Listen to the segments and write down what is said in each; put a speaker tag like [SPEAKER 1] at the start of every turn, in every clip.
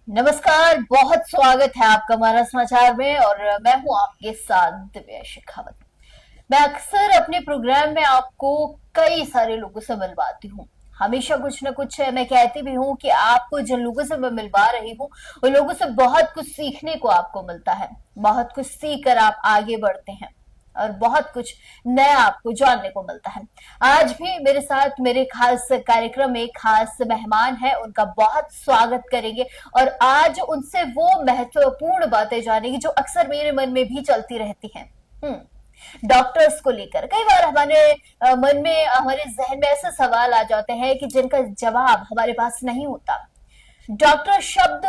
[SPEAKER 1] नमस्कार, बहुत स्वागत है आपका हमारा समाचार में। और मैं हूं आपके साथ दिव्या शेखावत। मैं अक्सर अपने प्रोग्राम में आपको कई सारे लोगों से मिलवाती हूँ। हमेशा कुछ ना कुछ मैं कहती भी हूँ कि आपको जिन लोगों से मैं मिलवा रही हूँ उन लोगों से बहुत कुछ सीखने को आपको मिलता है। बहुत कुछ सीख कर आप आगे बढ़ते हैं और बहुत कुछ नया आपको जानने को मिलता है। आज भी मेरे साथ मेरे खास कार्यक्रम में खास मेहमान है, उनका बहुत स्वागत करेंगे और आज उनसे वो महत्वपूर्ण बातें जानेंगे जो अक्सर मेरे मन में भी चलती रहती हैं। डॉक्टर्स को लेकर कई बार हमारे मन में, हमारे जहन में ऐसे सवाल आ जाते हैं कि जिनका जवाब हमारे पास नहीं होता। डॉक्टर शब्द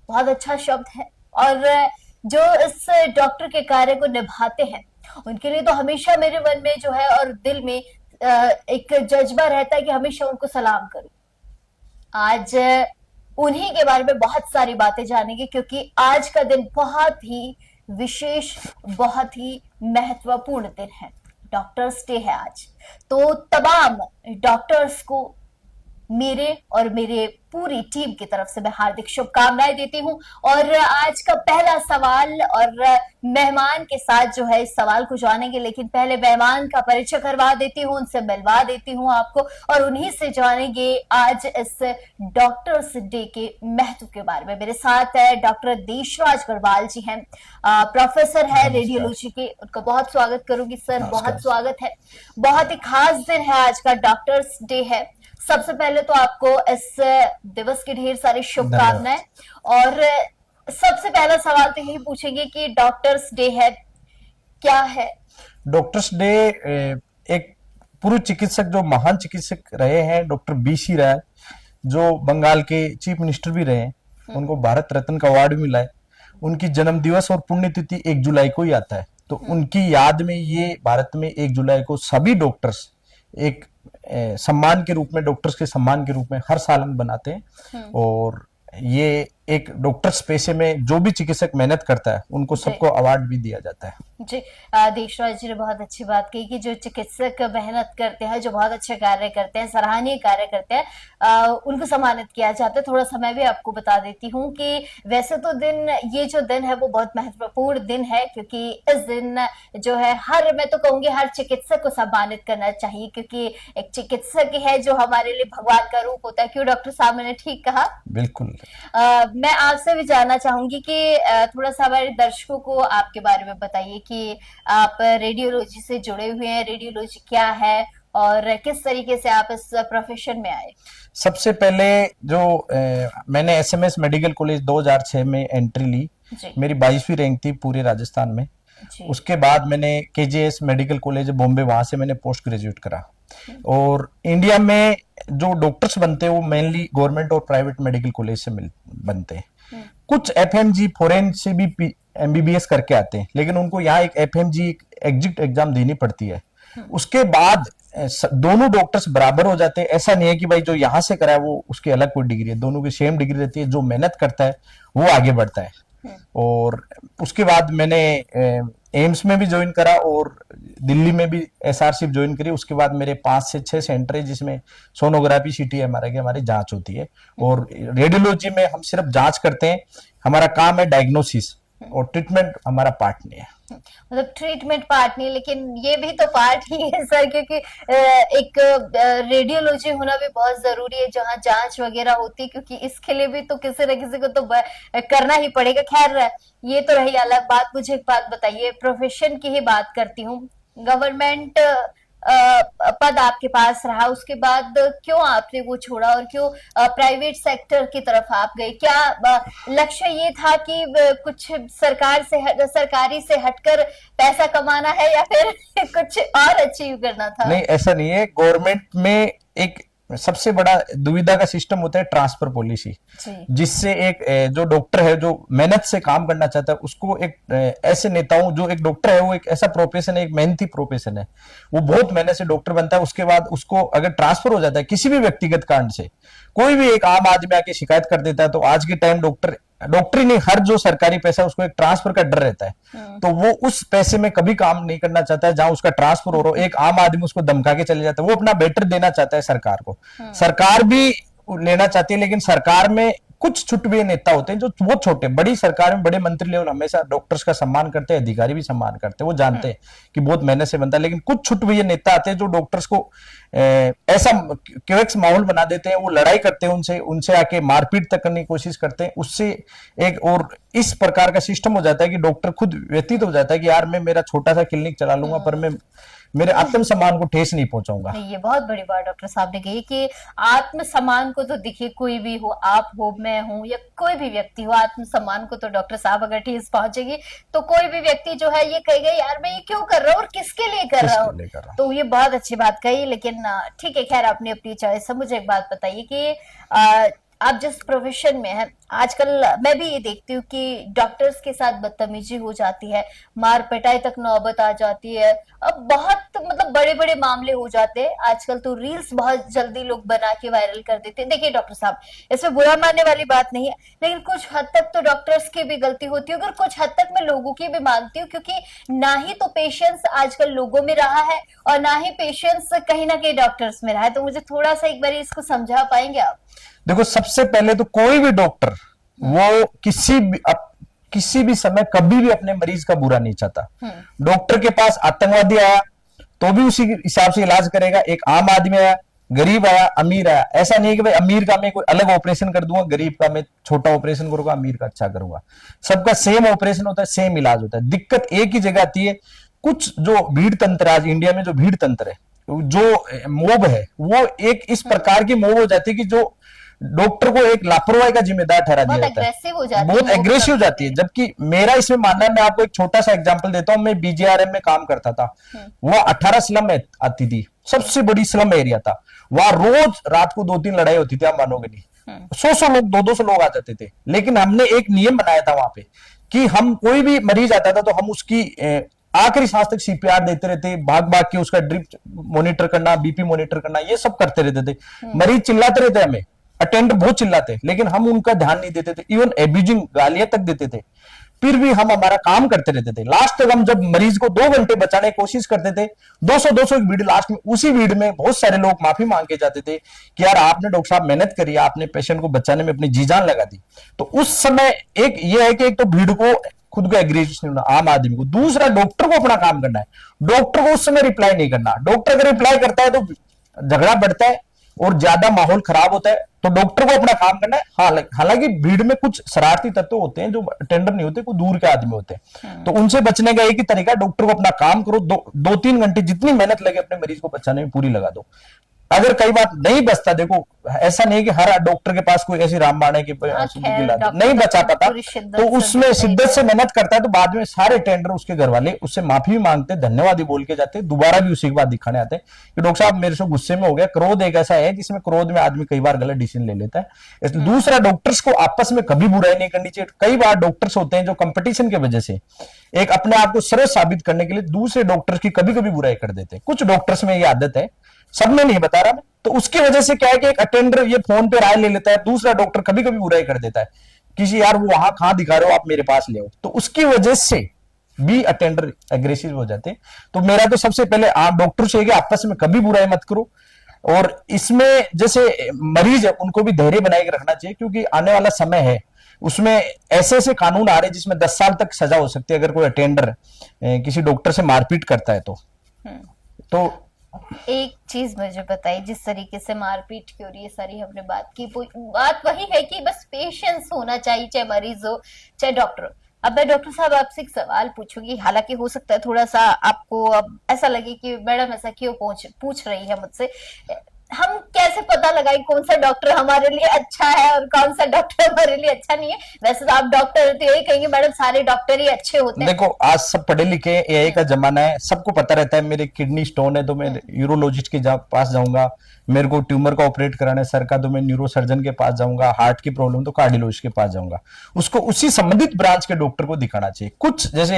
[SPEAKER 1] बहुत अच्छा शब्द है और जो इस डॉक्टर के कार्य को निभाते हैं उनके लिए तो हमेशा मेरे मन में जो है और दिल में एक जज्बा रहता है कि हमेशा उनको सलाम करूं। आज उन्हीं के बारे में बहुत सारी बातें जानेंगे क्योंकि आज का दिन बहुत ही विशेष, बहुत ही महत्वपूर्ण दिन है। डॉक्टर्स डे है आज। तो तमाम डॉक्टर्स को मेरे और मेरे पूरी टीम की तरफ से मैं हार्दिक शुभकामनाएं देती हूं। और आज का पहला सवाल और मेहमान के साथ जो है इस सवाल को जानेंगे, लेकिन पहले मेहमान का परिचय करवा देती हूं, उनसे मिलवा देती हूं आपको और उन्हीं से जानेंगे आज इस डॉक्टर्स डे के महत्व के बारे में। मेरे साथ है डॉक्टर देशराज गढ़वाल जी हैं, प्रोफेसर है रेडियोलॉजी के। उनका बहुत स्वागत करूंगी सर, बहुत स्वागत है। बहुत ही खास दिन है आज का, डॉक्टर्स डे है। सबसे पहले तो आपको इस दिवस की ढेर सारी शुभकामनाएं। और सबसे पहला सवाल तो यही पूछेंगे कि डॉक्टर्स डे है, क्या है?
[SPEAKER 2] डॉक्टर्स डे एक पूर्व चिकित्सक, जो महान चिकित्सक रहे हैं, डॉक्टर बीसी राय, जो बंगाल के चीफ मिनिस्टर भी रहे हैं, उनको भारत रत्न का अवार्ड मिला है। उनकी जन्म दिवस और पुण्यतिथि 1 जुलाई को ही आता है, तो उनकी याद में ये भारत में 1 जुलाई को सभी डॉक्टर्स एक सम्मान के रूप में, डॉक्टर्स के सम्मान के रूप में हर साल हम बनाते हैं। और ये एक डॉक्टर्स पेशे में जो भी चिकित्सक मेहनत करता है उनको सबको अवार्ड भी दिया जाता है।
[SPEAKER 1] जी, देशराज जी ने बहुत अच्छी बात कही कि जो चिकित्सक मेहनत करते हैं, जो बहुत अच्छे कार्य करते हैं, सराहनीय कार्य करते हैं, उनको सम्मानित किया जाता है। थोड़ा समय भी आपको बता देती हूँ कि वैसे तो ये जो दिन है वो बहुत महत्वपूर्ण दिन है क्योंकि इस दिन जो है मैं तो कहूंगी हर चिकित्सक को सम्मानित करना चाहिए क्योंकि एक चिकित्सक है जो हमारे लिए भगवान का रूप होता है। क्यों डॉक्टर साहब, मैंने ठीक कहा?
[SPEAKER 2] बिल्कुल।
[SPEAKER 1] मैं आपसे भी जानना चाहूंगी कि थोड़ा सा हमारे दर्शकों को आपके बारे में बताइए कि आप रेडियोलॉजी से जुड़े हुए हैं। रेडियोलॉजी क्या है और किस तरीके से आप इस प्रोफेशन में आए?
[SPEAKER 2] सबसे पहले जो मैंने एसएमएस मेडिकल कॉलेज 2006 में एंट्री ली। मेरी 22वीं रैंक थी पूरे राजस्थान में। उसके बाद मैंने केजीएस मेडिकल कॉलेज बॉम्बे, वहां से मैंने पोस्ट ग्रेजुएट करा। और इंडिया में जो डॉक्टर्स बनते हैं वो मेनली गवर्नमेंट और प्राइवेट मेडिकल कॉलेज से बनते हैं। कुछ एफएमजी फॉरेन से भी एमबीबीएस करके आते हैं, लेकिन उनको यहाँ एक एफएमजी एग्जिट एग्जाम देनी पड़ती है। उसके बाद दोनों डॉक्टर्स बराबर हो जाते हैं। ऐसा नहीं है कि भाई जो यहाँ से करा है वो उसकी अलग कोई डिग्री है, दोनों की सेम डिग्री रहती है। जो मेहनत करता है वो आगे बढ़ता है। और उसके बाद मैंने एम्स में भी ज्वाइन करा और दिल्ली में भी एसआरसी ज्वाइन करी। उसके बाद मेरे 5 से 6 सेंटर है जिसमें सोनोग्राफी, सीटी एमआरआई की हमारी जांच होती है। और रेडियोलॉजी में हम सिर्फ जांच करते हैं, हमारा काम है डायग्नोसिस, और ट्रीटमेंट हमारा पार्ट नहीं है।
[SPEAKER 1] मतलब ट्रीटमेंट पार्ट नहीं, लेकिन ये भी तो पार्ट ही है सर, क्योंकि एक रेडियोलॉजी होना भी बहुत जरूरी है जहाँ जांच वगैरह होती, क्योंकि इसके लिए भी तो किसी न किसी को तो करना ही पड़ेगा। खैर, ये तो रही अलग बात। मुझे एक बात बताइए, प्रोफेशन की ही बात करती हूँ। गवर्नमेंट पद आपके पास रहा, उसके बाद क्यों आपने वो छोड़ा और क्यों प्राइवेट सेक्टर की तरफ आप गए? क्या लक्ष्य ये था कि कुछ सरकारी से हटकर पैसा कमाना है या फिर कुछ और अचीव करना था?
[SPEAKER 2] नहीं, ऐसा नहीं है। गवर्नमेंट में एक सबसे बड़ा दुविधा का सिस्टम होता है ट्रांसफर पॉलिसी, जिससे एक जो डॉक्टर है जो मेहनत से काम करना चाहता है उसको एक ऐसे नेताओं, जो एक डॉक्टर है वो एक ऐसा प्रोफेशन है, एक मेहनती प्रोफेशन है, वो बहुत मेहनत से डॉक्टर बनता है। उसके बाद उसको अगर ट्रांसफर हो जाता है किसी भी व्यक्तिगत कारण से, कोई भी एक आम आदमी आके शिकायत कर देता है, तो आज के टाइम डॉक्टरी नहीं, हर जो सरकारी पैसा है उसको एक ट्रांसफर का डर रहता है। तो वो उस पैसे में कभी काम नहीं करना चाहता है जहां उसका ट्रांसफर हो रहा हो। एक आम आदमी उसको धमका के चले जाता है। वो अपना बेटर देना चाहता है सरकार को, सरकार भी लेना चाहती है, लेकिन सरकार में कुछ छुटवे नेता होते हैं जो बहुत छोटे, बड़ी सरकार में बड़े मंत्री लेवल हमेशा डॉक्टर्स का सम्मान करते हैं, अधिकारी भी सम्मान करते हैं, वो जानते हैं कि बहुत मेहनत से बनता है। लेकिन कुछ छुटवे नेता आते हैं जो डॉक्टर्स को ऐसा क्यों माहौल बना देते हैं, वो लड़ाई करते हैं उनसे, उनसे आके मारपीट तक करने की कोशिश करते हैं। उससे एक और इस प्रकार का सिस्टम हो जाता है कि डॉक्टर खुद व्यतीत हो जाता है कि यार मैं मेरा छोटा सा क्लिनिक चला लूंगा पर मैं मेरे आत्मसम्मान को ठेस नहीं पहुंचाऊंगा।
[SPEAKER 1] ये बहुत बड़ी बात डॉक्टर साहब ने कही कि आत्मसम्मान को तो देखिए, कोई भी हो, आप हो, मैं हूं या कोई भी व्यक्ति हो, आत्मसम्मान को तो डॉक्टर साहब अगर ठेस पहुंचेगी तो कोई भी व्यक्ति जो है ये कहेगा यार मैं ये क्यों कर रहा हूँ और किसके लिए कर रहा हूँ। तो ये बहुत अच्छी बात कही। लेकिन ठीक है, खैर अपनी अपनी चॉइस है। मुझे एक बात बताइए कि आप जिस प्रोफेशन में हैं आजकल, मैं भी ये देखती हूँ कि डॉक्टर्स के साथ बदतमीजी हो जाती है, मार पिटाई तक नौबत आ जाती है। अब बहुत मतलब बड़े बड़े मामले हो जाते हैं आजकल, तो रील्स बहुत जल्दी लोग बना के वायरल कर देते हैं। देखिए डॉक्टर साहब, इसमें बुरा मानने वाली बात नहीं है, लेकिन कुछ हद तक तो डॉक्टर्स की भी गलती होती है, और कुछ हद तक मैं लोगों की भी मानती हूँ, क्योंकि ना ही तो पेशेंस आजकल लोगों में रहा है और ना ही पेशेंस कहीं ना कहीं डॉक्टर्स में रहा है। तो मुझे थोड़ा सा एक बार इसको समझा पाएंगे आप?
[SPEAKER 2] देखो, सबसे पहले तो कोई भी डॉक्टर वो किसी भी समय कभी भी अपने मरीज का बुरा नहीं चाहता। डॉक्टर के पास आतंकवादी आया तो भी उसी हिसाब से इलाज करेगा, एक आम आदमी आया, गरीब आया, अमीर आया, ऐसा नहीं है कि भाई अमीर का मैं कोई अलग ऑपरेशन कर दूंगा, गरीब का मैं छोटा ऑपरेशन करूंगा, अमीर का अच्छा करूंगा। सबका सेम ऑपरेशन होता है, सेम इलाज होता है। दिक्कत एक ही जगह आती है, कुछ जो भीड़ तंत्र आज इंडिया में, जो भीड़ तंत्र है, जो मोब है, वो एक इस प्रकार की मोब हो जाती है कि जो डॉक्टर को एक लापरवाही का जिम्मेदार ठहरा दिया जाता है, बहुत एग्रेसिव हो जाती है। जबकि मेरा इसमें मानना है, मैं आपको एक छोटा सा एग्जांपल देता हूं। मैं बीजीआरएम में काम करता था, वह 18 स्लम आती थी, सबसे बड़ी स्लम एरिया था। वहां रोज रात को 2-3 लड़ाई होती थी, आप मानोगे नहीं, 100 लोग, 200 लोग आ जाते थे। लेकिन हमने एक नियम बनाया था वहां पे कि हम कोई भी मरीज आता था तो हम उसकी आखिरी सांस तक सीपीआर देते रहते, भाग भाग के उसका ड्रिप मॉनिटर करना, बीपी मॉनिटर करना, ये सब करते रहते थे। मरीज चिल्लाते रहते, हमें अटेंडर बहुत चिल्लाते, लेकिन हम उनका ध्यान नहीं देते थे, इवन एब्यूजिंग गालियां तक देते थे, फिर भी हम हमारा काम करते रहते थे। लास्ट तक हम जब मरीज को 2 घंटे बचाने की कोशिश करते थे, 200 की भीड़, लास्ट में उसी भीड़ में बहुत सारे लोग माफी मांग के जाते थे कि यार आपने डॉक्टर साहब मेहनत करी, आपने पेशेंट को बचाने में अपनी जी जान लगा दी। तो उस समय एक ये है कि एक तो भीड़ को खुद को एग्रेसिव होना, आम आदमी को, दूसरा डॉक्टर को अपना काम करना है। डॉक्टर को उस समय रिप्लाई नहीं करना, डॉक्टर अगर रिप्लाई करता है तो झगड़ा बढ़ता है और ज्यादा माहौल खराब होता है। तो डॉक्टर को अपना काम करना है। हालांकि भीड़ में कुछ शरारती तत्व होते हैं जो अटेंडर नहीं होते, कोई दूर के आदमी होते हैं, तो उनसे बचने का एक ही तरीका, डॉक्टर को अपना काम करो, 2-3 घंटे जितनी मेहनत लगे अपने मरीज को बचाने में पूरी लगा दो। अगर कई बार नहीं बचता, देखो ऐसा नहीं कि हर डॉक्टर के पास कोई ऐसी रामबाण है कि नहीं बचा पाता, तो उसमें शिद्दत से मेहनत करता है, तो बाद में सारे टेंडर, उसके घर वाले उससे माफी भी मांगते, धन्यवाद भी बोल के जाते, दोबारा भी उसी के बाद दिखाने आते हैं कि डॉक्टर साहब मेरे से गुस्से में हो गया। क्रोध एक ऐसा है जिसमें क्रोध में आदमी कई बार गलत डिसीजन ले लेता है। दूसरा, डॉक्टर्स को आपस में कभी बुराई नहीं करनी चाहिए। कई बार डॉक्टर्स होते हैं जो कंपटीशन की वजह से एक अपने आप को सरस साबित करने के लिए दूसरे डॉक्टर्स की कभी कभी बुराई कर देते हैं। कुछ डॉक्टर्स में ये आदत है, सब में नहीं बता रहा मैं। तो उसकी वजह से क्या है कि एक अटेंडर ये फोन पे राय ले लेता है, दूसरा डॉक्टर कभी कभी बुराई कर देता है, किसी यार वो वहां कहां दिखा रहे हो, आप मेरे पास ले आओ। तो उसकी वजह से भी अटेंडर एग्रेसिव हो जाते हैं। तो मेरा तो सबसे पहले आप डॉक्टर से आपस में कभी बुराई मत करो, और इसमें जैसे मरीज है उनको भी धैर्य बनाए के रखना चाहिए, क्योंकि आने वाला समय है उसमें ऐसे ऐसे कानून आ रहे हैं जिसमें 10 साल तक सजा हो सकती है अगर कोई अटेंडर किसी डॉक्टर से मारपीट करता है तो
[SPEAKER 1] एक चीज मुझे बताइए, जिस तरीके से मारपीट की और ये सारी हमने बात की, बात वही है कि बस पेशेंस होना चाहिए, चाहे मरीज हो चाहे डॉक्टर हो। अब मैं डॉक्टर साहब आपसे एक सवाल पूछूंगी, हालांकि हो सकता है थोड़ा सा आपको अब ऐसा लगे कि मैडम ऐसा क्यों पूछ रही है मुझसे। हम कैसे पता लगाए कौन सा डॉक्टर हमारे लिए अच्छा है और कौन सा डॉक्टर हमारे लिए अच्छा नहीं है? वैसे तो आप डॉक्टर तो यही कहेंगे मैडम सारे डॉक्टर ही अच्छे होते हैं।
[SPEAKER 2] देखो, आज सब पढ़े लिखे, एआई का जमाना है, सबको पता रहता है मेरे किडनी स्टोन है तो मैं यूरोलॉजिस्ट के पास जाऊंगा, मेरे को ट्यूमर का ऑपरेट कराना है सर का तो मैं न्यूरो सर्जन के पास जाऊंगा, हार्ट की प्रॉब्लम तो कार्डियोलॉजिस्ट के पास जाऊंगा। उसको उसी संबंधित ब्रांच के डॉक्टर को दिखाना चाहिए। कुछ जैसे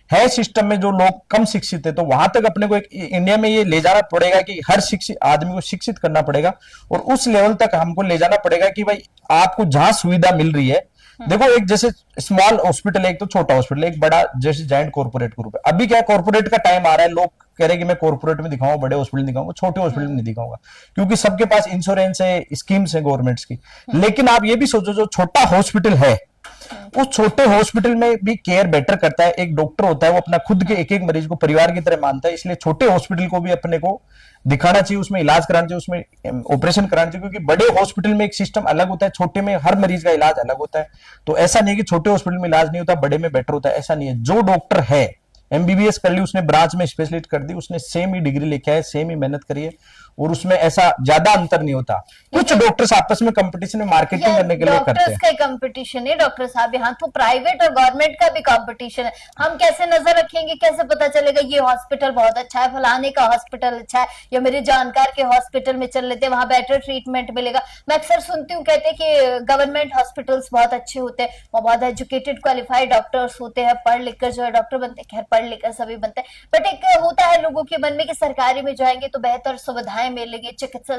[SPEAKER 2] है सिस्टम में जो लोग कम शिक्षित है, तो वहां तक अपने को एक इंडिया में ये ले जाना पड़ेगा कि हर शिक्षित आदमी को शिक्षित करना पड़ेगा, और उस लेवल तक हमको ले जाना पड़ेगा कि भाई आपको जहां सुविधा मिल रही है, देखो, एक जैसे स्मॉल हॉस्पिटल है, एक तो छोटा हॉस्पिटल है, एक बड़ा जैसे जाइंट कॉर्पोरेट ग्रुप है। अभी क्या है, कॉर्पोरेट का टाइम आ रहा है, लोग कह रहे हैं कि मैं कॉर्पोरेट में दिखाऊंगा, बड़े हॉस्पिटल दिखाऊंगा, छोटे हॉस्पिटल में नहीं दिखाऊंगा, क्योंकि सबके पास इंश्योरेंस है, स्कीम्स है गवर्नमेंट्स की। लेकिन आप ये भी सोचो, जो छोटा हॉस्पिटल है, उस छोटे हॉस्पिटल में भी केयर बेटर करता है। एक डॉक्टर होता है, वो अपना खुद के एक एक मरीज को परिवार की तरह मानता है, इसलिए छोटे हॉस्पिटल को भी अपने को दिखाना चाहिए, उसमें इलाज कराना चाहिए, उसमें ऑपरेशन कराना चाहिए, क्योंकि बड़े हॉस्पिटल में एक सिस्टम अलग होता है, छोटे में हर मरीज का इलाज अलग होता है। तो ऐसा नहीं कि छोटे हॉस्पिटल में इलाज नहीं होता, बड़े में बेटर होता है, ऐसा नहीं है। जो डॉक्टर है, एमबीबीएस कर ली उसने, ब्रांच में स्पेशलिस्ट कर दी उसने, सेम ही डिग्री लेके आए, सेम ही मेहनत करी है, और उसमें ऐसा ज्यादा अंतर नहीं होता। कुछ डॉक्टर्स आपस में कंपटीशन में मार्केटिंग करने के लिए करते हैं।
[SPEAKER 1] डॉक्टर्स का कंपटीशन है डॉक्टर साहब, यहाँ तो प्राइवेट और गवर्नमेंट का भी कंपटीशन है। हम कैसे नजर रखेंगे, कैसे पता चलेगा ये हॉस्पिटल बहुत अच्छा है, फलाने का हॉस्पिटल अच्छा है, या मेरे जानकार के हॉस्पिटल में चल लेते हैं, वहां बेटर ट्रीटमेंट मिलेगा। मैं अक्सर सुनती हूँ, कहते हैं कि गवर्नमेंट हॉस्पिटल्स बहुत अच्छे होते हैं, वो बहुत एजुकेटेड क्वालिफाइड डॉक्टर्स होते हैं, पढ़ लिख कर जो है डॉक्टर बनते हैं। खैर, पढ़ लिख कर सभी बनते हैं, बट एक होता है लोगों के मन में कि सरकारी में जाएंगे तो बेहतर सुविधाएं मिलेंगी, चिकित्सा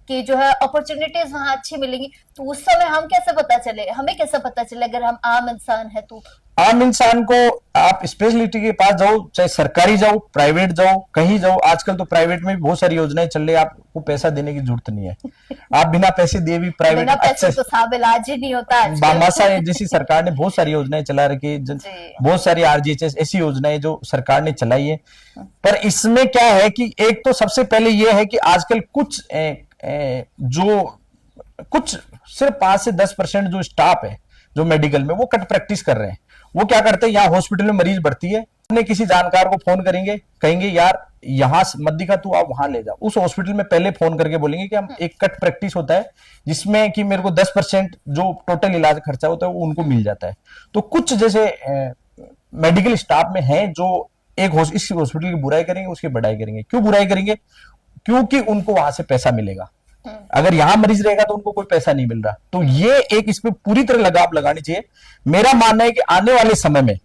[SPEAKER 1] की जो है अपॉर्चुनिटीज वहां अच्छी मिलेंगी। तो उस समय हम कैसे पता चले, हमें कैसे पता चले अगर हम आम इंसान है तो?
[SPEAKER 2] आम इंसान को आप स्पेशलिटी के पास जाओ, चाहे सरकारी जाओ, प्राइवेट जाओ, कहीं जाओ। आजकल तो प्राइवेट में भी बहुत सारी योजनाएं चल रही है, आपको पैसा देने की जरूरत नहीं है, आप बिना पैसे दिए भी प्राइवेट
[SPEAKER 1] बिना पैसे तो साहब इलाज ही नहीं होता है।
[SPEAKER 2] बामासा जैसी सरकार ने बहुत सारी योजनाएं चला रखी है, बहुत सारी आरजीएचएस ऐसी योजनाएं जो सरकार ने चलाई है। पर इसमें क्या है कि एक तो सबसे पहले यह है कि आजकल कुछ सिर्फ 5 से 10% जो स्टाफ है जो मेडिकल में, वो कट प्रैक्टिस कर रहे हैं। वो क्या करते हैं, यहाँ हॉस्पिटल में मरीज भर्ती है, अपने किसी जानकार को फोन करेंगे, कहेंगे यार यहाँ मत दिखा, तू आप वहां ले जाओ। उस हॉस्पिटल में पहले फोन करके बोलेंगे कि हम एक कट प्रैक्टिस होता है जिसमें कि मेरे को 10% जो टोटल इलाज खर्चा होता है वो उनको मिल जाता है। तो कुछ जैसे मेडिकल स्टाफ में है जो इस हॉस्पिटल की बुराई करेंगे, उसकी बढ़ाई करेंगे। क्यों बुराई करेंगे? क्योंकि उनको वहां से पैसा मिलेगा। अगर यहां मरीज रहेगा तो उनको कोई पैसा नहीं मिल रहा। तो ये एक इस पे पूरी तरह लगाम लगानी चाहिए। मेरा मानना है कि आने वाले समय में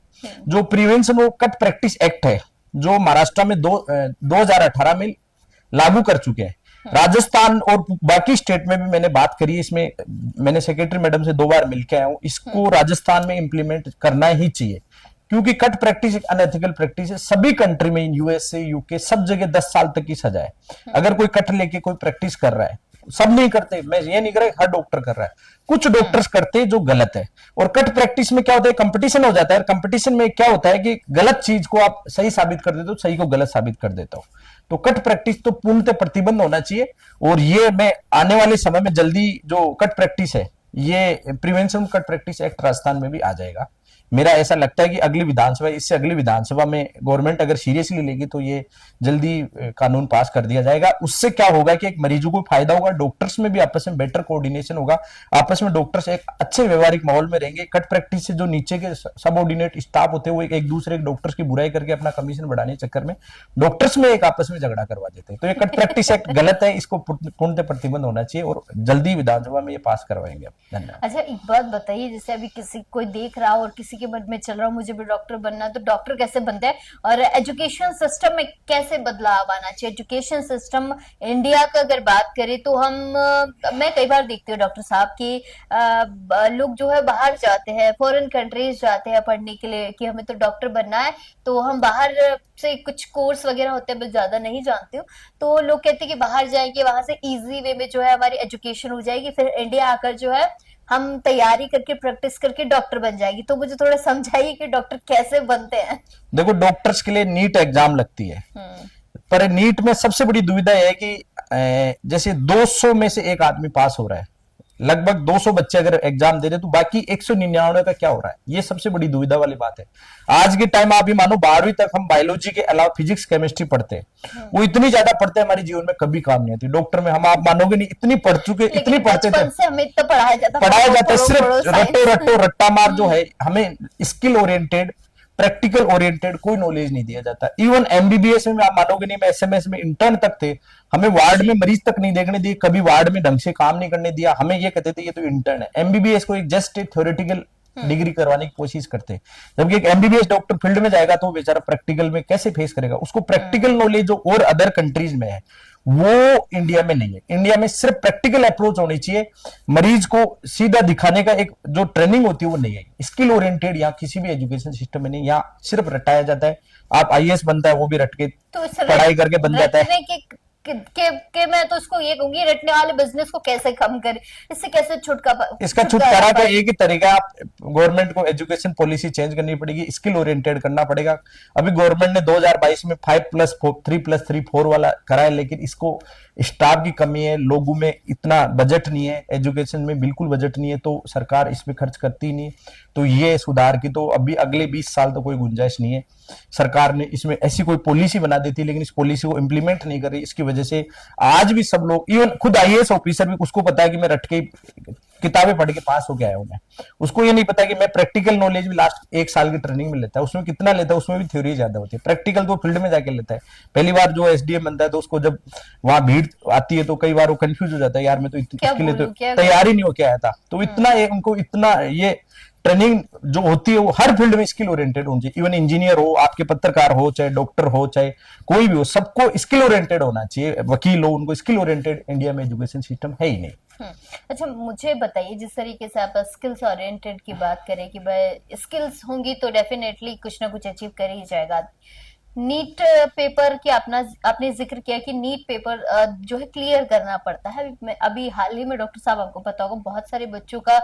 [SPEAKER 2] जो prevention of cut practice act है, जो महाराष्ट्र में 2018 में लागू कर चुके हैं, राजस्थान और बाकी स्टेट में भी मैंने बात करी है, इसमें मैंने सेक्रेटरी मैडम से 2 बार मिलकर आया हूं, इसको राजस्थान में इंप्लीमेंट करना ही चाहिए, क्योंकि कट प्रैक्टिस एक अनएथिकल प्रैक्टिस है। सभी कंट्री में, यूएसए, यूके, सब जगह 10 साल तक की सजा है अगर कोई कट लेके कोई प्रैक्टिस कर रहा है। सब नहीं करते, मैं ये नहीं कह रहा हर डॉक्टर कर रहा है, कुछ डॉक्टर्स करते हैं जो गलत है। और कट प्रैक्टिस में क्या होता है, कंपटीशन हो जाता है। कंपटीशन में क्या होता है कि गलत चीज को आप सही साबित कर देते हो, सही को गलत साबित कर देता हो। तो कट प्रैक्टिस तो पूर्णतः प्रतिबंध होना चाहिए। और ये मैं आने वाले समय में जल्दी जो कट प्रैक्टिस है, ये prevention cut practice act Rajasthan में भी आ जाएगा। मेरा ऐसा लगता है कि अगली विधानसभा, इससे अगली विधानसभा में गवर्नमेंट अगर सीरियसली लेगी तो ये जल्दी कानून पास कर दिया जाएगा। उससे क्या होगा कि एक मरीजों को फायदा होगा, डॉक्टर्स में भी आपस में बेटर कोऑर्डिनेशन होगा, आपस में डॉक्टर्स एक अच्छे व्यवहारिक माहौल में रहेंगे। कट प्रैक्टिस से जो नीचे के सबऑर्डिनेट स्टाफ होते हैं वो एक दूसरे डॉक्टर्स की बुराई करके अपना कमीशन बढ़ाने के चक्कर में डॉक्टर्स में एक आपस में झगड़ा करवा देते हैं। तो ये कट प्रैक्टिस एक्ट गलत है, इसको पूर्णतः प्रतिबंध होना चाहिए और जल्दी विधानसभा में ये पास करवाएंगे। धन्यवाद।
[SPEAKER 1] अच्छा, एक बात बताइए, जैसे अभी किसी कोई देख रहा हो और किसी के मन में चल रहा हो मुझे भी डॉक्टर बनना, तो डॉक्टर कैसे बनते हैं और एजुकेशन सिस्टम में कैसे बदलाव आना चाहिए? एजुकेशन सिस्टम इंडिया का अगर बात करें तो मैं कई बार देखती हूँ डॉक्टर साहब की लोग जो है बाहर जाते हैं, फॉरेन कंट्रीज जाते हैं पढ़ने के लिए कि हमें तो डॉक्टर बनना है, तो हम बाहर से कुछ कोर्स वगैरह होते हैं, मैं ज्यादा नहीं जानती हूँ। तो लोग कहते हैं कि बाहर जाएंगे, वहां से इजी वे में जो है हमारी एजुकेशन हो जाएगी, फिर इंडिया आकर जो है हम तैयारी करके प्रैक्टिस करके डॉक्टर बन जाएगी। तो मुझे थोड़ा समझाइए कि डॉक्टर कैसे बनते हैं।
[SPEAKER 2] देखो, डॉक्टर्स के लिए नीट एग्जाम लगती है, पर नीट में सबसे बड़ी दुविधा है कि जैसे 200 में से एक आदमी पास हो रहा है, लगभग 200 बच्चे अगर एग्जाम दे रहे तो बाकी 199 का क्या हो रहा है? ये सबसे बड़ी दुविधा वाली बात है। आज के टाइम आप ही मानो 12वीं तक हम बायोलॉजी के अलावा फिजिक्स केमिस्ट्री पढ़ते हैं, वो इतनी ज्यादा पढ़ते हैं हमारे जीवन में कभी काम नहीं आती। डॉक्टर में हम, आप मानोगे नहीं, इतनी पढ़ चुके, इतनी पढ़ते थे,
[SPEAKER 1] हमें इतना पढ़ाया
[SPEAKER 2] जाता है सिर्फ रट्टा मार जो है, हमें स्किल ओरिएंटेड, प्रैक्टिकल ओरिएंटेड कोई नॉलेज नहीं दिया जाता। इवन एमबीबीएस में आप मानोगे नहीं, मैं एसएमएस में इंटर्न तक थे, हमें वार्ड में मरीज तक नहीं देखने दिए, कभी वार्ड में ढंग से काम नहीं करने दिया। हमें ये कहते थे ये तो इंटर्न है। एमबीबीएस को एक जस्ट थ्योरेटिकल डिग्री करवाने की कोशिश करते हैं, जबकि एक एमबीबीएस डॉक्टर फील्ड में जाएगा तो बेचारा प्रैक्टिकल में कैसे फेस करेगा? उसको प्रैक्टिकल नॉलेज जो और अदर कंट्रीज में है वो इंडिया में नहीं है। इंडिया में सिर्फ प्रैक्टिकल अप्रोच होनी चाहिए, मरीज को सीधा दिखाने का एक जो ट्रेनिंग होती है वो नहीं है। स्किल ओरिएंटेड यहाँ किसी भी एजुकेशन सिस्टम में नहीं, यहाँ सिर्फ रटाया जाता है। आप आईएएस बनता है वो भी रट के
[SPEAKER 1] तो इस
[SPEAKER 2] पढ़ाई करके बन जाता है।
[SPEAKER 1] रटने के मैं तो इसको ये कहूंगी, रटने वाले बिजनेस को कैसे कम करे, इससे कैसे
[SPEAKER 2] इसका छुटकारा का एक ही तरीका, आप गवर्नमेंट को एजुकेशन पॉलिसी चेंज करनी पड़ेगी, स्किल ओरिएंटेड करना पड़ेगा। अभी गवर्नमेंट ने 2022 में 5+3+3 4 वाला करा है, लेकिन इसको स्टाफ की कमी है, लोगों में इतना बजट नहीं है, एजुकेशन में बिल्कुल बजट नहीं है, तो सरकार इसमें खर्च करती नहीं। तो ये सुधार की तो अभी अगले 20 साल तो कोई गुंजाइश नहीं है। सरकार ने इसमें ऐसी कोई पॉलिसी बना देती है, लेकिन इस पॉलिसी को इंप्लीमेंट नहीं कर रही। इसकी वजह से आज भी सब लोग, इवन खुद आईएएस ऑफिसर भी, उसको पता है कि मैं रट के किताबें पढ़ के पास हो गया हूं मैं, उसको ये नहीं पता कि मैं प्रैक्टिकल नॉलेज भी लास्ट 1 साल की ट्रेनिंग में लेता है। उसमें कितना लेता है, उसमें भी थ्योरी ज्यादा होती है, प्रैक्टिकल तो फील्ड में जाके लेता है। पहली बार जो एसडीएम बनता है तो उसको जब वहां भीड़ आती है तो कई बार वो कंफ्यूज हो जाता है, यार मैं तो इसके लिए तो तैयार ही नहीं होके आया था। तो इतना उनको इतना ये ट्रेनिंग जो होती है वो हर फील्ड में स्किल ओरिएंटेड होनी चाहिए। इवन इंजीनियर हो, आपके पत्रकार हो, चाहे डॉक्टर हो, चाहे कोई भी हो, सबको स्किल ओरिएंटेड होना चाहिए। वकील हो, उनको स्किल ओरिएंटेड इंडिया में एजुकेशन सिस्टम है ही नहीं।
[SPEAKER 1] अच्छा, मुझे बताइए, जिस तरीके से आप स्किल्स ओरिएंटेड की बात करें कि भाई स्किल्स होंगी तो डेफिनेटली कुछ ना कुछ अचीव कर ही जाएगा। नीट पेपर की आपने जिक्र किया कि नीट पेपर जो है क्लियर करना पड़ता है। अभी हाल ही में डॉक्टर साहब, आपको पता होगा, बहुत सारे बच्चों का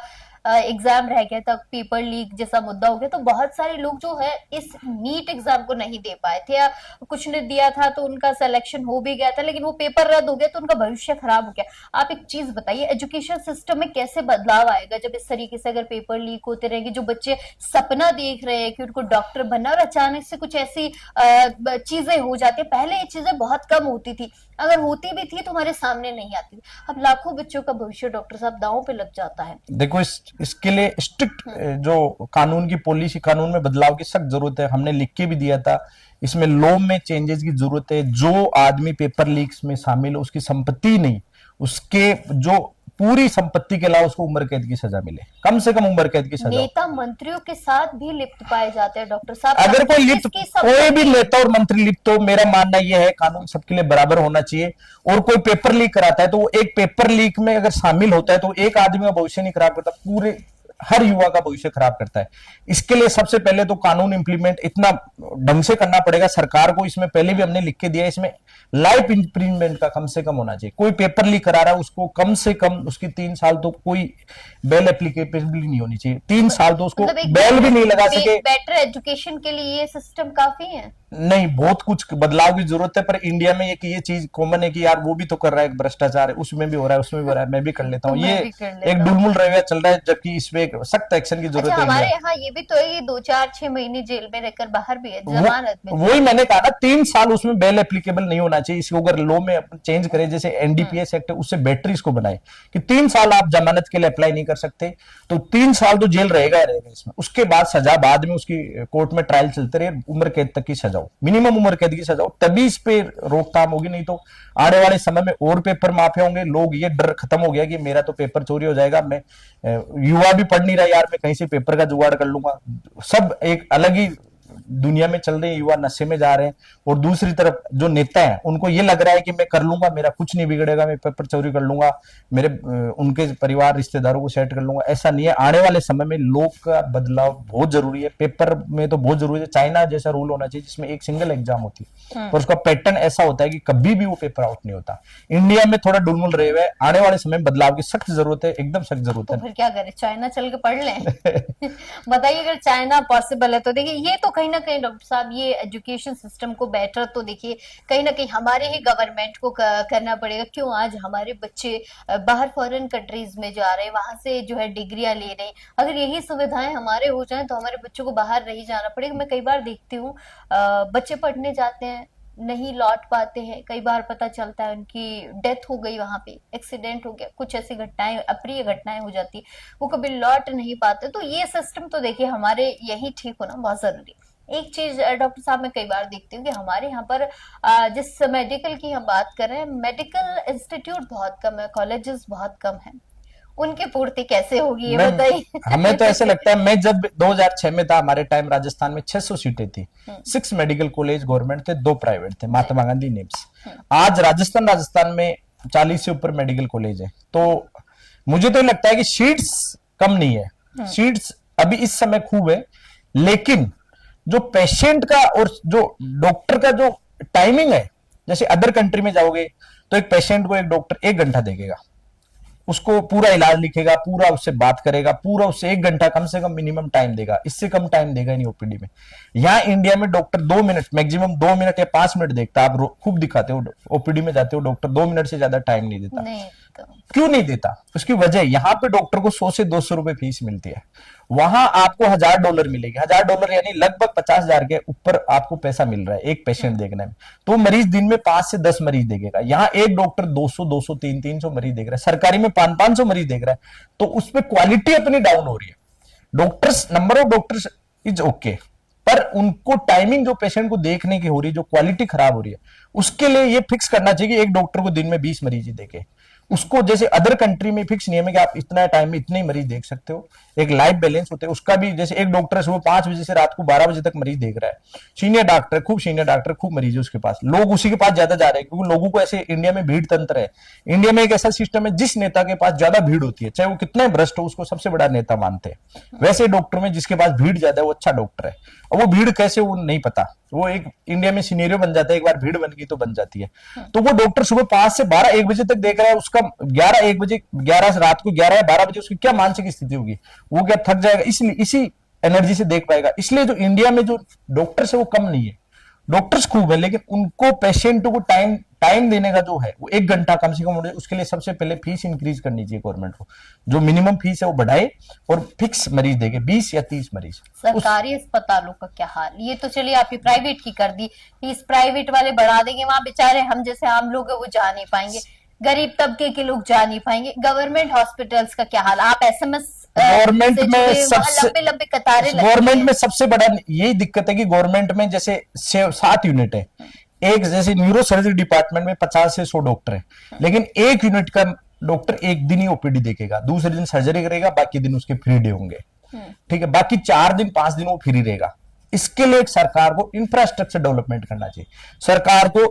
[SPEAKER 1] एग्जाम रह गया था, पेपर लीक जैसा मुद्दा हो गया, तो बहुत सारे लोग जो है इस नीट एग्जाम को नहीं दे पाए थे, या कुछ ने दिया था तो उनका सिलेक्शन हो भी गया था, लेकिन वो पेपर रद्द हो गया तो उनका भविष्य खराब हो गया। आप एक चीज बताइए, एजुकेशन सिस्टम में कैसे बदलाव आएगा जब इस तरीके से अगर पेपर लीक होते रहेंगे? जो बच्चे सपना देख रहे हैं कि उनको डॉक्टर बनना, और अचानक से कुछ ऐसी चीजें हो जाती है। पहले ये चीजें बहुत कम होती थी, अगर होती भी थी तो हमारे सामने नहीं आती थी। अब लाखों बच्चों का भविष्य डॉक्टर साहब दांव पे लग जाता है।
[SPEAKER 2] देखो, इसके लिए स्ट्रिक्ट जो कानून की पॉलिसी, कानून में बदलाव की सख्त जरूरत है। हमने लिख के भी दिया था, इसमें लॉ में चेंजेस की जरूरत है। जो आदमी पेपर लीक्स में शामिल हो, उसकी संपत्ति नहीं, उसके जो पूरी संपत्ति के अलावा उसको उम्र कैद की सजा मिले, कम से कम उम्र कैद की सजा।
[SPEAKER 1] नेता मंत्रियों के साथ भी लिप्त पाए जाते हैं डॉक्टर साहब।
[SPEAKER 2] अगर कोई लिप्त, कोई भी नेता और मंत्री लिप्त हो, मेरा मानना यह है कानून सबके लिए बराबर होना चाहिए। और कोई पेपर लीक कराता है तो वो एक पेपर लीक में अगर शामिल होता है तो एक आदमी का भविष्य नहीं खराब करता, पूरे हर युवा का भविष्य खराब करता है। इसके लिए सबसे पहले तो कानून इंप्लीमेंट इतना ढंग से करना पड़ेगा सरकार को। इसमें पहले भी हमने लिख के दिया, इसमें लाइफ इंप्रीजमेंट का कम से कम होना चाहिए। कोई पेपर लीक करा रहा है उसको कम से कम उसकी 3 साल तो कोई बेल एप्लीकेबल नहीं होनी चाहिए। 3 साल तो उसको बेल भी नहीं लगा सके।
[SPEAKER 1] बेटर एजुकेशन के लिए ये सिस्टम काफी है?
[SPEAKER 2] नहीं, बहुत कुछ बदलाव की जरूरत है। पर इंडिया में ये चीज कॉमन है कि यार वो भी तो कर रहा है, भ्रष्टाचार है, उसमें भी हो रहा है, उसमें भी हो रहा है, मैं भी कर लेता हूँ। ये एक डुलमुल रवैया चल रहा है, जबकि इसमें सख्त एक्शन की जरूरत है।
[SPEAKER 1] हमारे यहाँ ये भी तो है, ये 2-4-6 महीने जेल में रहकर बाहर भी है, जमानत में।
[SPEAKER 2] वही मैंने कहा ना, 3 साल उसमें बेल एप्लीकेबल नहीं होना चाहिए। इसको अगर लॉ में चेंज करें, जैसे एनडीपीएस एक्ट है, उससे बेटर इसको बनाए कि 3 साल आप जमानत के लिए अप्लाई नहीं कर सकते, तो 3 साल तो जेल रहेगा इसमें। उसके बाद सजा, बाद में उसकी कोर्ट में ट्रायल चलते रहे, उम्र कैद तक की सजा हो, मिनिमम उम्र कैद की सजा हो, तभी इस पे रोकथाम होगी। नहीं तो आने वाले समय में और पेपर माफिया होंगे। लोग, ये डर खत्म हो गया कि मेरा तो पेपर चोरी हो जाएगा, मैं युवा भी पढ़ नहीं रहा, यार मैं कहीं से पेपर का जुगाड़ कर लूंगा। सब एक अलग ही दुनिया में चल रहे हैं, युवा नशे में जा रहे हैं। और दूसरी तरफ जो नेता है, उनको ये लग रहा है कि मैं कर लूंगा, मेरा कुछ नहीं बिगड़ेगा, मैं पेपर चोरी कर लूंगा, मेरे उनके परिवार रिश्तेदारों को सेट कर लूंगा। ऐसा नहीं है। आने वाले समय में लोग का बदलाव बहुत जरूरी है। पेपर में तो बहुत जरूरी है। चाइना जैसा रूल होना चाहिए जिसमें एक सिंगल एग्जाम होती है, और उसका पैटर्न ऐसा होता है कि कभी भी वो पेपर आउट नहीं होता। इंडिया में थोड़ा डुलमुल रहे हुए, आने वाले समय में बदलाव की सख्त जरूरत है, एकदम सख्त जरूरत है।
[SPEAKER 1] तो फिर क्या करें, चाइना चल के पढ़ लें? बताइए, अगर चाइना पॉसिबल है तो देखिए, ये तो कहीं ना कहीं डॉक्टर साहब, ये एजुकेशन सिस्टम को बेटर तो देखिए कहीं ना कहीं हमारे ही गवर्नमेंट को करना पड़ेगा। क्यों आज हमारे बच्चे बाहर फॉरेन कंट्रीज में जा रहे हैं, वहां से जो है डिग्रियां ले रहे हैं। अगर यही सुविधाएं हमारे हो जाएं तो हमारे बच्चों को बाहर नहीं जाना पड़ेगा। मैं कई बार देखती हूँ बच्चे पढ़ने जाते हैं, नहीं लौट पाते हैं, कई बार पता चलता है उनकी डेथ हो गई, वहां पे एक्सीडेंट हो गया, कुछ ऐसी घटनाएं, अप्रिय घटनाएं हो जाती, वो कभी लौट नहीं पाते। तो ये सिस्टम तो देखिए हमारे यही ठीक होना बहुत जरूरी है। एक चीज डॉक्टर साहब, मैं कई बार देखती हूँ कि हमारे यहाँ पर जिस मेडिकल की हम बात कर रहे हैं, मेडिकल इंस्टीट्यूट बहुत कम है, कॉलेजेस बहुत कम है। उनकी पूर्ति कैसे होगी ये बताइए।
[SPEAKER 2] हमें तो ऐसे लगता है, मैं जब 2006 में था, हमारे टाइम राजस्थान में 600 सीटें थी, 6 मेडिकल कॉलेज गवर्नमेंट थे, 2 प्राइवेट थे, महात्मा गांधी निम्स। आज राजस्थान में 40 से ऊपर मेडिकल कॉलेज है। तो मुझे तो लगता है कि सीट्स कम नहीं है, सीट्स अभी इस समय खूब है, लेकिन जो पेशेंट का और जो डॉक्टर का जो टाइमिंग है, जैसे अदर कंट्री में जाओगे तो एक पेशेंट को एक डॉक्टर 1 घंटा देखेगा, उसको पूरा इलाज लिखेगा, पूरा उससे बात करेगा, पूरा उससे 1 घंटा कम से कम मिनिमम टाइम देगा, इससे कम टाइम देगा नहीं ओपीडी में। यहाँ इंडिया में डॉक्टर 2 मिनट, मैक्सिमम 2 मिनट या 5 मिनट देखता। आप खूब दिखाते हो, ओपीडी में जाते हो, डॉक्टर 2 मिनट से ज्यादा टाइम नहीं देता।
[SPEAKER 1] नहीं तो।
[SPEAKER 2] क्यों नहीं देता? उसकी वजह, यहाँ पे डॉक्टर को 100 से 200 रुपए फीस मिलती है, वहां आपको $1000 मिलेगी। $1000 यानी लगभग 50,000 के ऊपर आपको पैसा मिल रहा है एक पेशेंट देखने में। तो मरीज दिन में 5 से 10 मरीज देखेगा, यहाँ एक डॉक्टर 200, 300 मरीज देख रहा है, सरकारी में 500 मरीज देख रहा है। तो उसमें क्वालिटी अपनी डाउन हो रही है। Doctors, number of doctors is okay, पर उनको टाइमिंग जो पेशेंट को देखने की हो रही है, जो क्वालिटी खराब हो रही है, उसके लिए ये फिक्स करना चाहिए कि एक डॉक्टर को दिन में 20 मरीज ही देखे। उसको जैसे अदर कंट्री में फिक्स नियम है कि आप इतना टाइम में इतने मरीज देख सकते हो, एक लाइफ बैलेंस होते हैं उसका भी। जैसे एक डॉक्टर सुबह 5 बजे से रात को 12 बजे तक मरीज देख रहा है, सीनियर डॉक्टर, खूब सीनियर डॉक्टर, खूब मरीज है उसके पास, लोग उसी के पास ज्यादा जा रहे हैं, क्योंकि लोगों को ऐसे, इंडिया में भीड़ तंत्र है। इंडिया में एक ऐसा सिस्टम है, जिस नेता के पास ज्यादा भीड़ होती है, चाहे वो कितना भ्रष्ट हो, उसको सबसे बड़ा नेता मानते हैं। वैसे डॉक्टर में जिसके पास भीड़ ज्यादा है वो अच्छा डॉक्टर है, और वो भीड़ कैसे वो नहीं पता, वो एक इंडिया में सिनेरियो बन जाता है, एक बार भीड़ बन गई तो बन जाती है। तो वो डॉक्टर सुबह 5 से 12, 1 बजे तक देख रहा है, उसका 11, 1 बजे, 11 रात को 11 या 12 बजे उसकी क्या मानसिक स्थिति होगी, वो क्या थक जाएगा, इसलिए इसी एनर्जी से देख पाएगा। इसलिए जो इंडिया में जो डॉक्टर्स है वो कम नहीं है, डॉक्टर्स खूब है, लेकिन उनको पेशेंटों को टाइम देने का जो है वो 1 घंटा कम से कम होना चाहिए। उसके लिए सबसे पहले फीस इंक्रीज करनी चाहिए गवर्नमेंट को, जो मिनिमम फीस है वो बढ़ाए और फिक्स मरीज देंगे, 20 या 30 मरीज।
[SPEAKER 1] सरकारी अस्पतालों का क्या हाल? ये तो चलिए आपकी प्राइवेट की कर दी, फीस प्राइवेट वाले बढ़ा देंगे, वहां बेचारे हम जैसे आम लोग है वो जा नहीं पाएंगे, गरीब तबके के लोग जा नहीं पाएंगे। गवर्नमेंट हॉस्पिटल्स का क्या हाल? आप एसएमएस
[SPEAKER 2] गवर्नमेंट में सबसे,
[SPEAKER 1] लंबे लंबे कतारें
[SPEAKER 2] गवर्नमेंट में सबसे बड़ा यही दिक्कत है कि गवर्नमेंट में जैसे 7 यूनिट है, एक जैसे न्यूरो सर्जरी डिपार्टमेंट में 50 से 100 डॉक्टर है, लेकिन एक यूनिट का डॉक्टर एक दिन ही ओपीडी देखेगा, दूसरे दिन सर्जरी करेगा, बाकी दिन उसके फ्री डे होंगे, ठीक है, बाकी 4 दिन 5 दिन वो फ्री रहेगा। इसके लिए सरकार को इंफ्रास्ट्रक्चर डेवलपमेंट करना चाहिए। सरकार को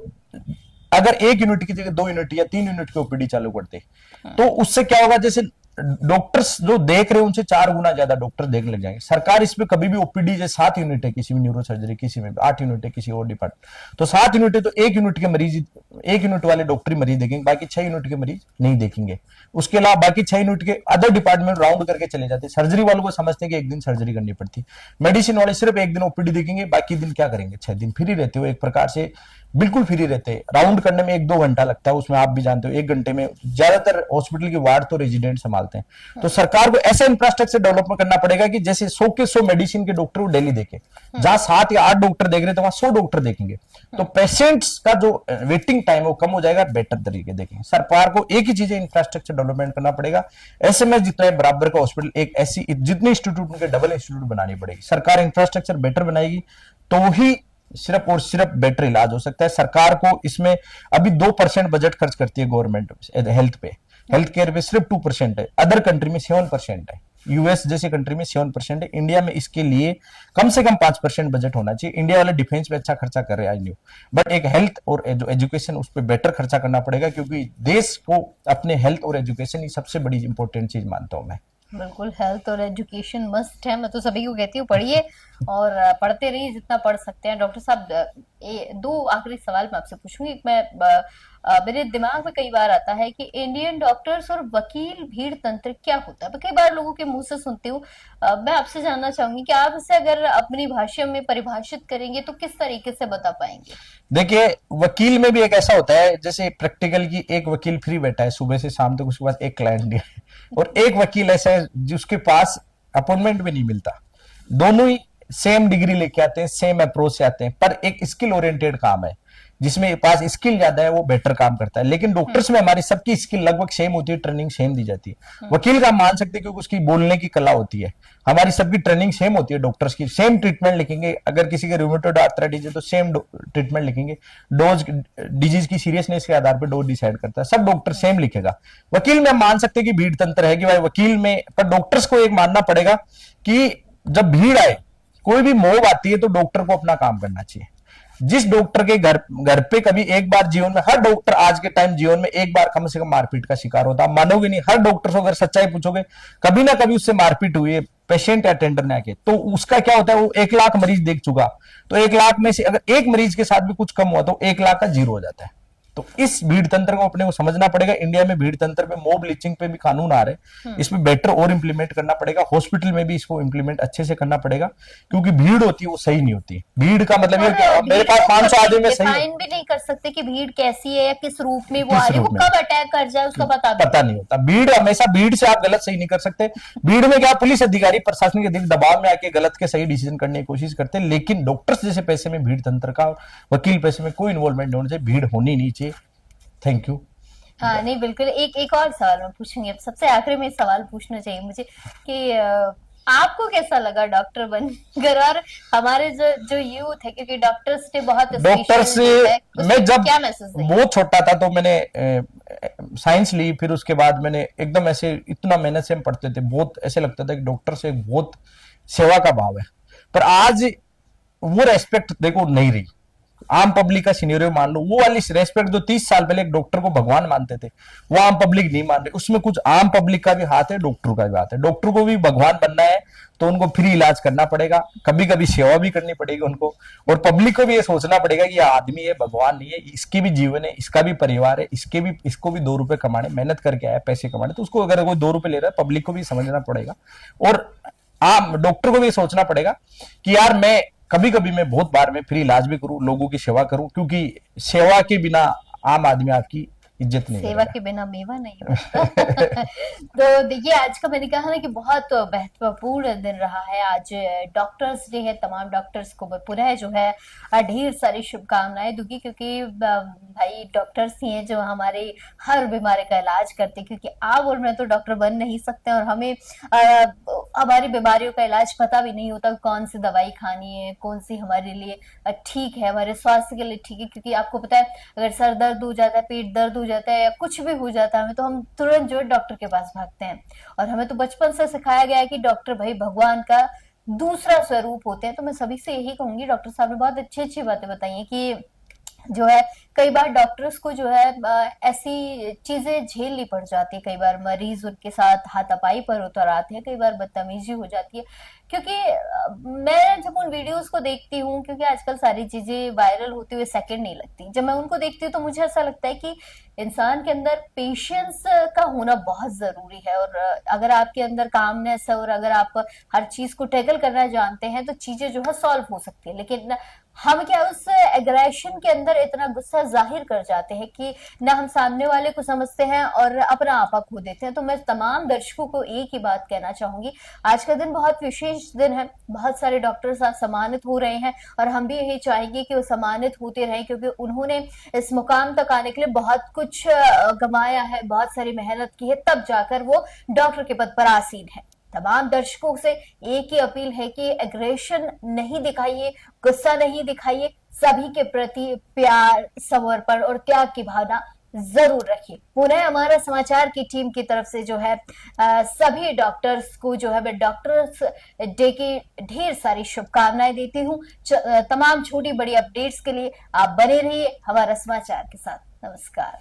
[SPEAKER 2] अगर 1 यूनिट की जगह 2 यूनिट या 3 यूनिट की ओपीडी चालू करते तो उससे क्या होगा, जैसे डॉक्टर्स जो देख रहे हैं उनसे 4 गुना ज्यादा डॉक्टर देखने लग जाएंगे। सरकार इसमें कभी भी ओपीडी, जैसे 7 यूनिट है किसी भी न्यूरो सर्जरी, किसी में 8 यूनिट है किसी और डिपार्टमेंट, तो 7 यूनिट है तो 1 यूनिट के मरीज, 1 यूनिट वाले डॉक्टर ही मरीज देखेंगे, बाकी 6 यूनिट के मरीज नहीं देखेंगे। उसके अलावा बाकी 6 यूनिट के अदर डिपार्टमेंट राउंड करके चले जाते। सर्जरी वालों को समझते हैं कि 1 दिन सर्जरी करनी पड़ती, मेडिसिन वाले सिर्फ 1 दिन ओपीडी देखेंगे, बाकी दिन क्या करेंगे, 6 दिन फ्री रहते हो, एक प्रकार से बिल्कुल फ्री रहते हैं। राउंड करने में 1-2 घंटा लगता है, उसमें आप भी जानते हो 1 घंटे में ज्यादातर हॉस्पिटल की वार्ड तो रेजिडेंट संभालते हैं। तो सरकार को ऐसा इंफ्रास्ट्रक्चर डेवलपमेंट करना पड़ेगा कि जैसे 100 के 100 मेडिसिन के डॉक्टर वो डेली देखे, जहां 7 या 8 डॉक्टर देख रहे तो वहां 100 डॉक्टर देखेंगे, तो पेशेंट्स का जो वेटिंग टाइम है वो कम हो जाएगा, बेटर तरीके देखेंगे। सरकार को एक ही चीज है, इंफ्रास्ट्रक्चर डेवलपमेंट करना पड़ेगा। एसएमएस जितना है बराबर का हॉस्पिटल, एक ऐसी जितने इंस्टीट्यूट उनके डबल इंस्टीट्यूट बनानी पड़ेगी। सरकार इंफ्रास्ट्रक्चर बेटर बनाएगी तो ही सिर्फ और सिर्फ बेटर इलाज हो सकता है। सरकार को इसमें अभी 2% बजट खर्च करती है गवर्नमेंट हेल्थ पे, हेल्थ केयर पे सिर्फ 2% है, अदर कंट्री में 7% है, यूएस जैसे कंट्री में 7% है। इंडिया में इसके लिए कम से कम 5% बजट होना चाहिए। इंडिया वाले डिफेंस पे अच्छा खर्चा कर रहे हैं, आई न्यू, बट एक हेल्थ और जो एजुकेशन उस पर बेटर खर्चा करना पड़ेगा, क्योंकि देश को अपने हेल्थ और एजुकेशन ही सबसे बड़ी इंपॉर्टेंट चीज मानता हूं मैं।
[SPEAKER 1] बिल्कुल, हेल्थ और एजुकेशन मस्ट है। मैं तो सभी को कहती हूँ पढ़िए और पढ़ते रहिए जितना पढ़ सकते हैं। डॉक्टर साहब, 2 आखिरी सवाल मैं आपसे पूछूंगी। मेरे दिमाग में कई बार आता है कि इंडियन डॉक्टर्स और वकील भीड़ तंत्र क्या होता है, कई बार लोगों के मुंह से सुनती हूँ। मैं आपसे जानना चाहूंगी कि आप इसे अगर अपनी भाषा में परिभाषित करेंगे तो किस तरीके से बता पाएंगे?
[SPEAKER 2] देखिए, वकील में भी एक ऐसा होता है, जैसे प्रैक्टिकल की एक वकील फ्री बैठा है सुबह से शाम तक, उसके पास एक क्लाइंट है, और एक वकील ऐसा है जिसके पास अपॉइंटमेंट भी नहीं मिलता। दोनों ही सेम डिग्री लेके आते हैं, सेम अप्रोच से आते हैं, पर एक स्किल ओरिएंटेड काम है। जिसमें पास स्किल ज्यादा है वो बेटर काम करता है। लेकिन डॉक्टर्स में हमारी सबकी स्किल लगभग सेम होती है, ट्रेनिंग सेम दी जाती है। वकील का हम मान सकते हैं क्योंकि उसकी बोलने की कला होती है। हमारी सबकी ट्रेनिंग सेम होती है, डॉक्टर्स की सेम ट्रीटमेंट लिखेंगे। अगर किसी के रूमेटॉइड आर्थराइटिस है तो सेम ट्रीटमेंट लिखेंगे। डोज डिजीज की सीरियसनेस के आधार पर डोज डिसाइड करता है, सब डॉक्टर सेम लिखेगा। वकील में हम मान सकते हैं कि भीड़ तंत्र है कि भाई वकील में, पर डॉक्टर्स को एक मानना पड़ेगा कि जब भीड़ आए, कोई भी मोब आती है तो डॉक्टर को अपना काम करना चाहिए। जिस डॉक्टर के घर पे कभी एक बार जीवन में, हर डॉक्टर आज के टाइम जीवन में एक बार कम से कम मारपीट का शिकार होता है। मानोगे नहीं, हर डॉक्टर से अगर सच्चाई पूछोगे कभी ना कभी उससे मारपीट हुई है पेशेंट या अटेंडर ने आके। तो उसका क्या होता है, वो 1 लाख मरीज देख चुका, तो 1 लाख में से अगर एक मरीज के साथ भी कुछ कम हुआ तो 1 लाख का जीरो हो जाता है। तो इस भीड़ तंत्र को अपने को समझना पड़ेगा। इंडिया में भीड़ तंत्र पे, मोब लिंचिंग पे भी कानून आ रहे, इसमें बेटर और इंप्लीमेंट करना पड़ेगा। हॉस्पिटल में भी इसको इंप्लीमेंट अच्छे से करना पड़ेगा, क्योंकि भीड़ होती है वो सही नहीं होती। भीड़ का मतलब ये कि मेरे पास 500 आदमी में सही
[SPEAKER 1] डिफाइन भी नहीं कर सकते कि भीड़ कैसी है या किस रूप में वो आ रही है, वो कब अटैक कर जाए उसका पता
[SPEAKER 2] नहीं होता। भीड़ हमेशा, भीड़ से आप गलत सही नहीं कर सकते। भीड़ में क्या पुलिस अधिकारी प्रशासन के दबाव में आके गलत के सही डिसीजन करने की कोशिश करते हैं, लेकिन डॉक्टर्स जैसे पैसे में भीड़ तंत्र का, वकील पैसे में कोई इन्वॉल्वमेंट नहीं होना चाहिए। भीड़ होनी नहीं चाहिए। Thank you.
[SPEAKER 1] हाँ नहीं बिल्कुल। एक और सवाल मैं पूछूंगी, अब सबसे आखिरी में सवाल पूछना चाहिए मुझे कि आपको कैसा लगा डॉक्टर बनकर, और हमारे जो यूथ है, क्योंकि डॉक्टर्स ने बहुत
[SPEAKER 2] मैं जब
[SPEAKER 1] क्या मैसेज
[SPEAKER 2] बहुत छोटा था तो मैंने साइंस ली, फिर उसके बाद मैंने एकदम ऐसे इतना मेहनत से हम पढ़ते थे, बहुत ऐसे लगता था कि डॉक्टर से बहुत सेवा का भाव है। पर आज वो रेस्पेक्ट देखो नहीं रही। आम पब्लिक का सिनेरियो मान लो, वो वाली रेस्पेक्ट जो 30 साल पहले एक डॉक्टर को भगवान मानते थे, वो आम पब्लिक नहीं मान रहे। उसमें कुछ आम पब्लिक का भी हाथ है, डॉक्टर का भी हाथ है। डॉक्टर को भी भगवान बनना है तो उनको फ्री इलाज करना पड़ेगा, कभी कभी सेवा भी करनी पड़ेगी उनको। और पब्लिक को भी ये सोचना पड़ेगा कि ये आदमी है, भगवान नहीं है, इसकी भी जीवन है, इसका भी परिवार है, इसको भी 2 रुपए कमाने, मेहनत करके आया पैसे कमाने, तो उसको अगर कोई 2 रुपए ले रहा है, पब्लिक को भी समझना पड़ेगा। और आम डॉक्टर को भी सोचना पड़ेगा कि यार मैं कभी कभी, मैं बहुत बार मैं फ्री इलाज भी करूं, लोगों की सेवा करूं, क्योंकि सेवा के बिना आम आदमी आपकी इज्जत नहीं,
[SPEAKER 1] सेवा के बिना मेवा नहीं होता। तो देखिए, आज का मैंने कहा ना कि बहुत महत्वपूर्ण दिन रहा है। आज डॉक्टर्स डे है। तमाम डॉक्टर्स को पुनः जो है ढेर सारी शुभकामनाएं दूंगी, क्योंकि भाई डॉक्टर्स ही हैं जो हमारे हर बीमारी का इलाज करते हैं। क्योंकि आप और मैं तो डॉक्टर बन नहीं सकते, और हमें हमारी बीमारियों का इलाज पता भी नहीं होता, कौन सी दवाई खानी है, कौन सी हमारे लिए ठीक है, हमारे स्वास्थ्य के लिए ठीक है। क्योंकि आपको पता है, अगर सर दर्द हो जाता है, पेट दर्द हो जाता है, या कुछ भी हो जाता है हमें, तो हम तुरंत जो डॉक्टर के पास भागते हैं। और हमें तो बचपन से सिखाया गया है कि डॉक्टर भाई भगवान का दूसरा स्वरूप होते हैं। तो मैं सभी से यही कहूंगी, डॉक्टर साहब ने बहुत अच्छी अच्छी बातें बताई हैं कि जो है कई बार डॉक्टर्स को जो है ऐसी चीजें झेलनी पड़ जाती है। कई बार मरीज उनके साथ हाथापाई पर उतर आते हैं, कई बार बदतमीजी हो जाती है। क्योंकि मैं जब उन वीडियोस को देखती हूँ, क्योंकि आजकल सारी चीजें वायरल होते हुए सेकंड नहीं लगती, जब मैं उनको देखती हूँ तो मुझे ऐसा लगता है कि इंसान के अंदर पेशेंस का होना बहुत जरूरी है। और अगर आपके अंदर कामनेस है, और अगर आप हर चीज को टैकल करना जानते हैं, तो चीजें जो है सॉल्व हो सकती है। लेकिन हम क्या उस एग्रेशन के अंदर इतना गुस्सा जाहिर कर जाते हैं कि ना हम सामने वाले को समझते हैं और अपना आपा खो देते हैं। तो मैं तमाम दर्शकों को एक ही बात कहना चाहूंगी, आज का दिन बहुत विशेष दिन है। बहुत सारे डॉक्टर्स आज सम्मानित हो रहे हैं, और हम भी यही चाहेंगे कि वो सम्मानित होते रहें, क्योंकि उन्होंने इस मुकाम तक आने के लिए बहुत कुछ गंवाया है, बहुत सारी मेहनत की है, तब जाकर वो डॉक्टर के पद पर आसीन है। तमाम दर्शकों से एक ही अपील है कि एग्रेशन नहीं दिखाइए, गुस्सा नहीं दिखाइए, सभी के प्रति प्यार, समर्पण और त्याग की भावना जरूर रखिए। पुनः हमारा समाचार की टीम की तरफ से जो है सभी डॉक्टर्स को जो है मैं डॉक्टर्स डे की ढेर सारी शुभकामनाएं देती हूँ। तमाम छोटी बड़ी अपडेट्स के लिए आप बने रहिए हमारा समाचार के साथ। नमस्कार।